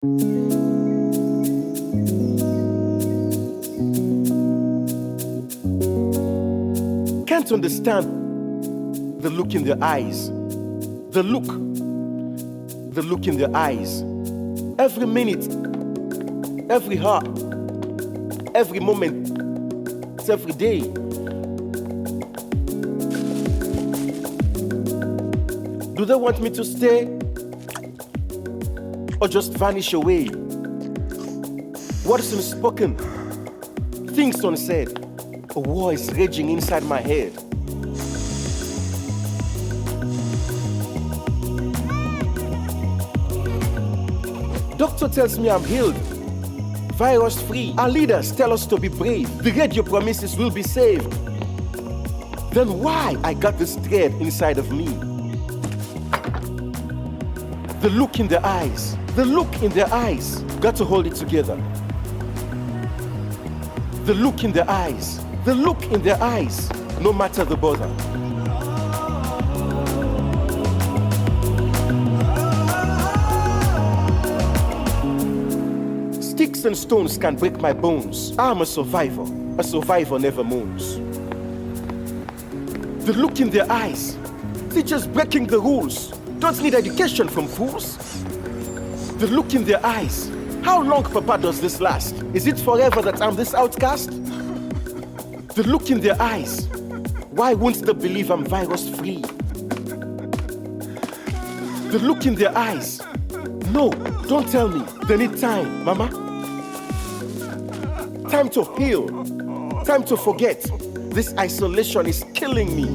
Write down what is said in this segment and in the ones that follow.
Can't understand the look in their eyes. The look in their eyes. Every minute, every hour, every moment, it's every day. Do they want me to stay or just vanish away? What is unspoken? Things unsaid. A war is raging inside my head. Doctor tells me I'm healed, virus free. Our leaders tell us to be brave. The radio promises we'll be saved. Then why I got this dread inside of me? The look in their eyes. The look in their eyes. Got to hold it together. The look in their eyes. The look in their eyes. No matter the bother. Sticks and stones can break my bones. I'm a survivor. A survivor never moans. The look in their eyes. Teachers breaking the rules. Don't need education from fools. The look in their eyes. How long, Papa, does this last? Is it forever that I'm this outcast? The look in their eyes. Why won't they believe I'm virus free? The look in their eyes. No, don't tell me. They need time, Mama. Time to heal. Time to forget. This isolation is killing me.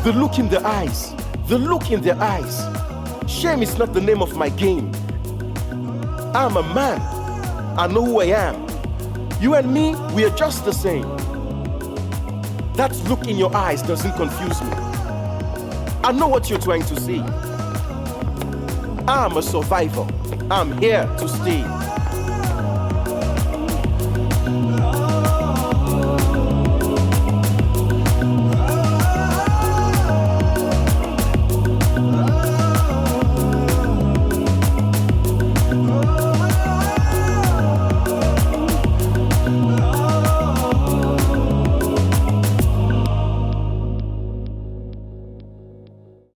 The look in their eyes. The look in their eyes. Shame is not the name of my game. I'm a man. I know who I am. You and me, we are just the same. That look in your eyes doesn't confuse me. I know what you're trying to say. I'm a survivor. I'm here to stay.